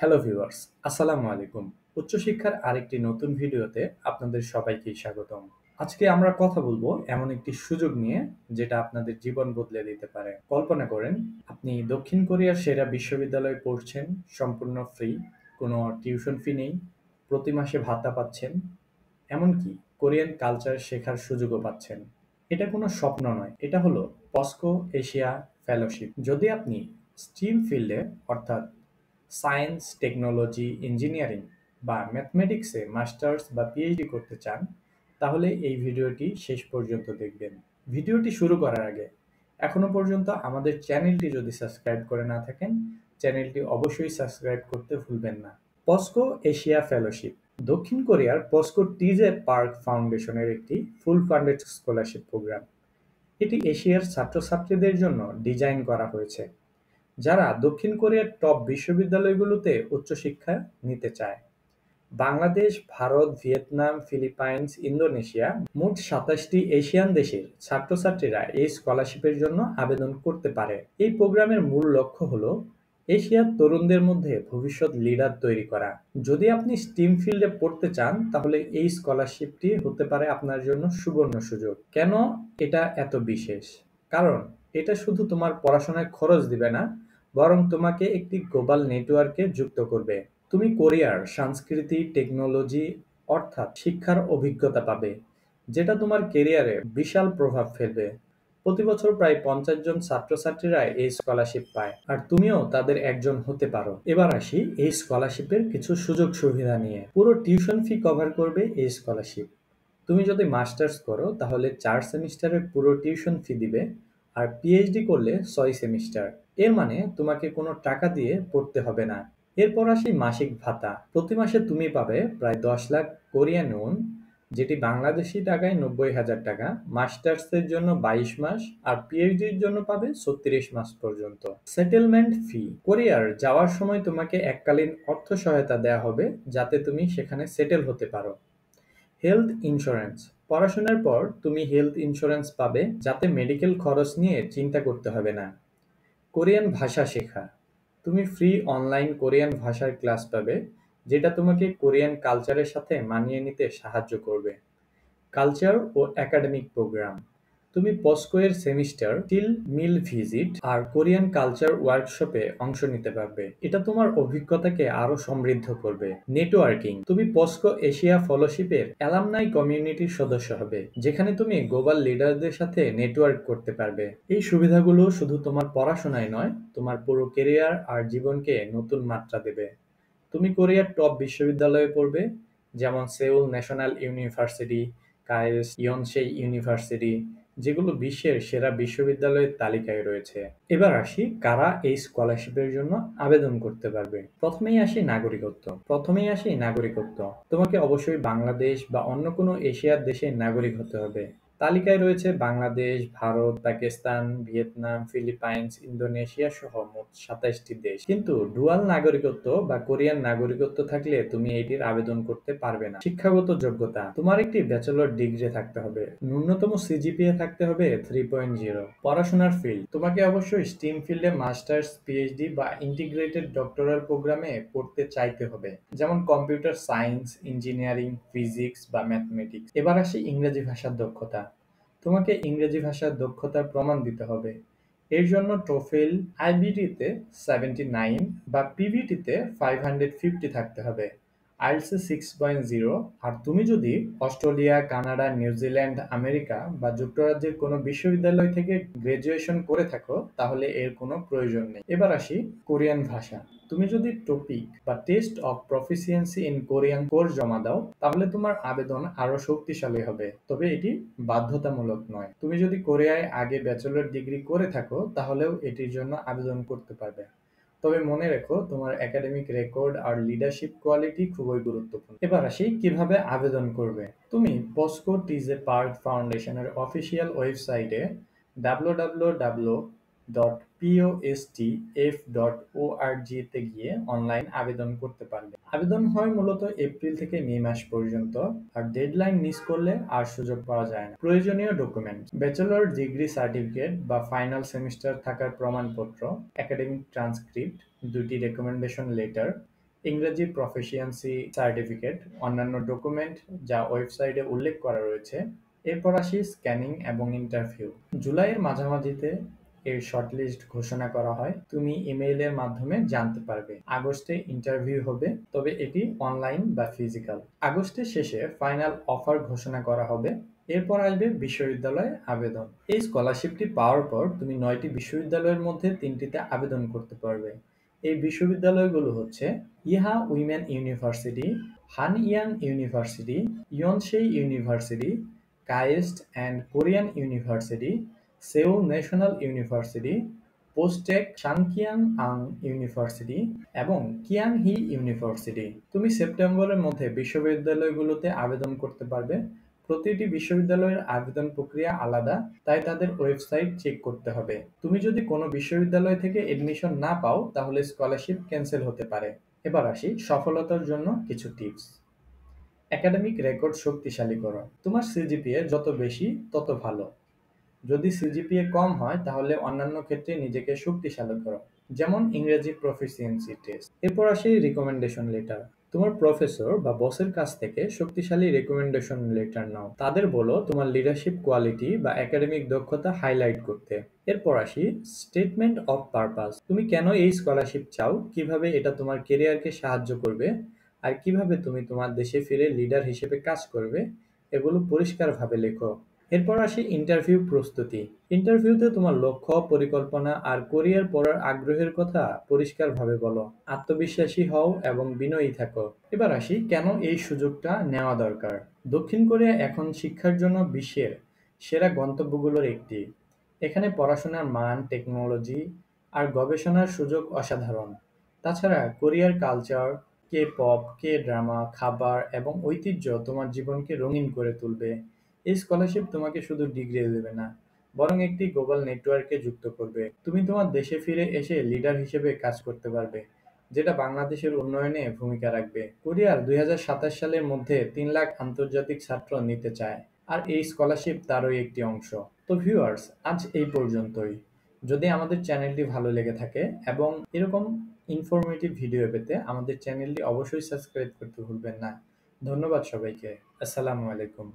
Hello viewers, আসসালামু আলাইকুম। উচ্চশিক্ষার আরেকটি নতুন ভিডিওতে আপনাদের সবাইকে স্বাগতম। আজকে আমরা কথা বলবো এমন একটি সুযোগ নিয়ে যেটা আপনাদের জীবন বদলে দিতে পারে। কল্পনা করেন আপনি দক্ষিণ কোরিয়ার সেরা বিশ্ববিদ্যালয়ে পড়ছেন, সম্পূর্ণ ফ্রি, কোনো টিউশন ফি নেই, প্রতি মাসে ভাতা পাচ্ছেন, এমনকি কোরিয়ান কালচার শেখার সুযোগও পাচ্ছেন। এটা কোনো স্বপ্ন নয়, এটা হলো পস্কো এশিয়া ফেলোশিপ। যদি আপনি স্টিম ফিল্ডে অর্থাৎ সায়েন্স, টেকনোলজি, ইঞ্জিনিয়ারিং বা ম্যাথমেটিক্সে মাস্টার্স বা পিএইচডি করতে চান, তাহলে এই ভিডিওটি শেষ পর্যন্ত দেখবেন। ভিডিওটি শুরু করার আগে এখনো পর্যন্ত আমাদের চ্যানেলটি যদি সাবস্ক্রাইব করে না থাকেন, চ্যানেলটি অবশ্যই সাবস্ক্রাইব করতে ভুলবেন না। পস্কো এশিয়া ফেলোশিপ দক্ষিণ কোরিয়ার পস্কো টিজে পার্ক ফাউন্ডেশনের একটি ফুল ফান্ডেড স্কলারশিপ প্রোগ্রাম। এটি এশিয়ার ছাত্রছাত্রীদের জন্য ডিজাইন করা হয়েছে যারা দক্ষিণ কোরিয়ার টপ বিশ্ববিদ্যালয়গুলোতে উচ্চশিক্ষা নিতে চায়। Bangladesh, Bharat, Vietnam, Philippines, Indonesia মোট ২৭টি এশিয়ান দেশের ছাত্রছাত্রীরা এই স্কলারশিপের জন্য আবেদন করতে পারে। এই প্রোগ্রামের মূল লক্ষ্য হলো এশিয়ার তরুণদের মধ্যে ভবিষ্যৎ লিডার তৈরি করা। যদি আপনি স্টিম ফিল্ডে পড়তে চান, তাহলে এই স্কলারশিপটি হতে পারে আপনার জন্য সুবর্ণ সুযোগ। কেন এটা এত বিশেষ? কারণ এটা শুধু তোমার পড়াশোনায় খরচ দিবে না, বরং তোমাকে একটি গ্লোবাল নেটওয়ার্কে যুক্ত করবে। তুমি কোরিয়ার সংস্কৃতি, টেকনোলজি অর্থাৎ শিক্ষার অভিজ্ঞতা পাবে, যেটা তোমার কেরিয়ারে বিশাল প্রভাব ফেলবে। প্রতি বছর প্রায় ৫০ জন ছাত্রছাত্রীরা এই স্কলারশিপ পায়, আর তুমিও তাদের একজন হতে পারো। এবার আসি এই স্কলারশিপের কিছু সুযোগ সুবিধা নিয়ে। পুরো টিউশন ফি কভার করবে এই স্কলারশিপ। তুমি যদি মাস্টার্স করো তাহলে ৪ সেমিস্টারের পুরো টিউশন ফি দিবে, আর পিএইচডি করলে ৬ সেমিস্টার। এর মানে তোমাকে কোনো টাকা দিয়ে পড়তে হবে না। এরপর আসি মাসিক ভাতা। প্রতি মাসে তুমি পাবে প্রায় ১০ লাখ কোরিয়ান ওন, যেটি বাংলাদেশি টাকায় ৯০,০০০ টাকা। মাস্টার্সের জন্য ২২ মাস আর পিএইচডির জন্য পাবে ৩৬ মাস পর্যন্ত। সেটেলমেন্ট ফি, কোরিয়ার যাওয়ার সময় তোমাকে এককালীন অর্থ সহায়তা দেওয়া হবে যাতে তুমি সেখানে সেটেল হতে পারো। হেলথ ইন্স্যুরেন্স, পড়াশোনার পর তুমি হেলথ ইন্স্যুরেন্স পাবে যাতে মেডিকেল খরচ নিয়ে চিন্তা করতে হবে না। কোরিয়ান ভাষা শেখা, তুমি ফ্রি অনলাইন কোরিয়ান ভাষার ক্লাস পাবে, যেটা তোমাকে কোরিয়ান কালচারের সাথে মানিয়ে নিতে সাহায্য করবে। কালচার ও একাডেমিক প্রোগ্রাম, তুমি পস্কো এর সেমিস্টার স্টিল মিল ভিজিট আর কোরিয়ান কালচার ওয়ার্কশপে অংশ নিতে পারবে। এটা তোমার অভিজ্ঞতাকে আরো সমৃদ্ধ করবে। নেটওয়ার্কিং, তুমি পস্কো এশিয়া ফেলোশিপের অ্যালামনাই কমিউনিটির সদস্য হবে, যেখানে তুমি গ্লোবাল লিডারদের সাথে নেটওয়ার্ক করতে পারবে। এই সুবিধাগুলো শুধু তোমার পড়াশোনায় নয়, তোমার পুরো কেরিয়ার আর জীবনকে নতুন মাত্রা দেবে। তুমি কোরিয়ার টপ বিশ্ববিদ্যালয়ে পড়বে, যেমন Seoul National university, Kayes, ইয়নসেই university, যেগুলো বিশ্বের সেরা বিশ্ববিদ্যালয়ের তালিকায় রয়েছে। এবার আসি কারা এই স্কলারশিপের জন্য আবেদন করতে পারবে। প্রথমেই আসি নাগরিকত্ব। তোমাকে অবশ্যই বাংলাদেশ বা অন্য কোনো এশিয়ার দেশের নাগরিক হতে হবে। তালিকায় রয়েছে Bangladesh, Bharat, Pakistan, Vietnam, Philippines, Indonesia সহ মোট ২৭টি দেশ। কিন্তু ডুয়াল নাগরিকত্ব বা কোরিয়ান নাগরিকত্ব থাকলে তুমি এটির আবেদন করতে পারবে না। শিক্ষাগত যোগ্যতা, তোমার একটি ব্যাচেলর ডিগ্রি থাকতে হবে, ন্যূনতম সিজিপিএ থাকতে হবে 3.0। পড়াশোনার ফিল্ড, তোমাকে অবশ্যই স্টিম ফিল্ডে মাস্টার্স, পিএইচডি বা ইন্টিগ্রেটেড ডক্টরাল প্রোগ্রামে পড়তে চাইতে হবে, যেমন কম্পিউটার সায়েন্স, ইঞ্জিনিয়ারিং, ফিজিক্স বা ম্যাথমেটিক্স। এবার আসি ইংরেজি ভাষার দক্ষতা। তোমাকে ইংরেজি ভাষার দক্ষতার প্রমাণ দিতে হবে। এর জন্য টোফেল, আইবিটিতে 79 বা পিভিটিতে 550 থাকতে হবে, আইএলটিএসে 6.0। আর তুমি যদি অস্ট্রেলিয়া, কানাডা, নিউজিল্যান্ড, আমেরিকা বা যুক্তরাজ্যের কোনো বিশ্ববিদ্যালয় থেকে গ্র্যাজুয়েশন করে থাকো, তাহলে এর কোনো প্রয়োজন নেই। এবার আসি কোরিয়ান ভাষা। তুমি যদি টপিক বা test of proficiency in Korean course জমা দাও, তাহলে তোমার আবেদন আরো শক্তিশালী হবে, তবে এটি বাধ্যতামূলক নয়। তুমি যদি কোরিয়ায় আগে ব্যাচেলর ডিগ্রি করে থাকো, তাহলেও এটির জন্য আবেদন করতে পারবে। তবে মনে রেখো, তোমার একাডেমিক রেকর্ড আর লিডারশিপ কোয়ালিটি খুবই গুরুত্বপূর্ণ। এবার আসি কিভাবে আবেদন করবে। তুমি পস্কো টিজে পার্ক ফাউন্ডেশনের অফিসিয়াল ওয়েবসাইটে www.postf.org তে গিয়ে অনলাইন আবেদন করতে পারবে। আবেদন হয় মূলত এপ্রিল থেকে মে মাস পর্যন্ত, আর ডেডলাইন মিস করলে আর সুযোগ পাওয়া যায় না। প্রয়োজনীয় ডকুমেন্ট: ব্যাচেলর ডিগ্রি সার্টিফিকেট বা ফাইনাল সেমিস্টার থাকার প্রমাণপত্র, একাডেমিক ট্রান্সক্রিপ্ট, 2টি রেকমেন্ডেশন লেটার, ইংরেজি প্রফিসিয়েন্সি সার্টিফিকেট, অন্যান্য ডকুমেন্ট যা ওয়েবসাইটে উল্লেখ করা রয়েছে। এরপর আসি স্ক্যানিং এবং ইন্টারভিউ। জুলাইয়ের মাঝামাঝিতে এর শর্টলিস্ট ঘোষণা করা হয়। তুমি ইমেইলের মাধ্যমে জানতে পারবে। আগস্টে ইন্টারভিউ হবে, তবে এটি অনলাইন বা ফিজিক্যাল। আগস্টের শেষে ফাইনাল অফার ঘোষণা করা হবে। এরপর আসবে বিশ্ববিদ্যালয়ে আবেদন। এই স্কলারশিপটি পাওয়ার পর তুমি ৯টি বিশ্ববিদ্যালয়ের মধ্যে ৩টিতে আবেদন করতে পারবে। এই বিশ্ববিদ্যালয়গুলো হচ্ছে Ewha Women University, Hanyang University, Yonsei University, KAIST and Korean University, Seoul National University, POSTECH Sungkyunkwan University এবং কিয়াংহি ইউনিভার্সিটি। তুমি সেপ্টেম্বরের মধ্যে বিশ্ববিদ্যালয়গুলোতে আবেদন করতে পারবে। প্রতিটি বিশ্ববিদ্যালয়ের আবেদন প্রক্রিয়া আলাদা, তাই তাদের ওয়েবসাইট চেক করতে হবে। তুমি যদি কোনো বিশ্ববিদ্যালয় থেকে এডমিশন না পাও, তাহলে স্কলারশিপ ক্যান্সেল হতে পারে। এবার আসি সফলতার জন্য কিছু টিপস। একাডেমিক রেকর্ড শক্তিশালী করো। তোমার সিজিপিএ যত বেশি তত ভালো। যদি সিজিপিএ কম হয়, তাহলে অন্যান্য ক্ষেত্রে নিজেকে শক্তিশালী করো, যেমন ইংরেজি প্রফিসিয়েন্সি টেস্ট। এরপর আসি রিকমেন্ডেশন লেটার। তোমার প্রফেসর বা বসের কাছ থেকে শক্তিশালী রিকমেন্ডেশন লেটার নাও। তাদের বলো তোমার লিডারশিপ কোয়ালিটি বা একাডেমিক দক্ষতা হাইলাইট করতে। এরপর আসি স্টেটমেন্ট অফ পারপাস। তুমি কেন এই স্কলারশিপ চাও, কিভাবে এটা তোমার কেরিয়ারকে সাহায্য করবে, আর কিভাবে তুমি তোমার দেশে ফিরে লিডার হিসেবে কাজ করবে, এগুলো পরিষ্কারভাবে লেখো। এরপর আসি ইন্টারভিউ প্রস্তুতি। ইন্টারভিউতে তোমার লক্ষ্য, পরিকল্পনা আর কোরিয়ার পড়ার আগ্রহের কথা পরিষ্কারভাবে বলো। আত্মবিশ্বাসী হও এবং বিনয়ী থাকো। এবার আসি কেন এই সুযোগটা নেওয়া দরকার। দক্ষিণ কোরিয়া এখন শিক্ষার জন্য বিশ্বের সেরা গন্তব্যগুলোর একটি। এখানে পড়াশোনার মান, টেকনোলজি আর গবেষণার সুযোগ অসাধারণ। তাছাড়া কোরিয়ার culture, K pop, K drama, খাবার এবং ঐতিহ্য তোমার জীবনকে রঙিন করে তুলবে। এই স্কলারশিপ তোমাকে শুধু ডিগ্রি দেবে না, বরং একটি গ্লোবাল নেটওয়ার্কে যুক্ত করবে। তুমি তোমার দেশে ফিরে এসে লিডার হিসেবে কাজ করতে পারবে, যেটা বাংলাদেশের উন্নয়নে ভূমিকা রাখবে। কোরিয়ার ২০২৭ সালের মধ্যে ৩ লাখ আন্তর্জাতিক ছাত্র নিতে চায়, আর এই স্কলারশিপ তারই একটি অংশ। তো ভিউয়ার্স, আজ এই পর্যন্তই। যদি আমাদের চ্যানেলটি ভালো লেগে থাকে এবং এরকম ইনফরমেটিভ ভিডিও পেতে আমাদের চ্যানেলটি অবশ্যই সাবস্ক্রাইব করতে ভুলবেন না। ধন্যবাদ সবাইকে। আসসালামু আলাইকুম।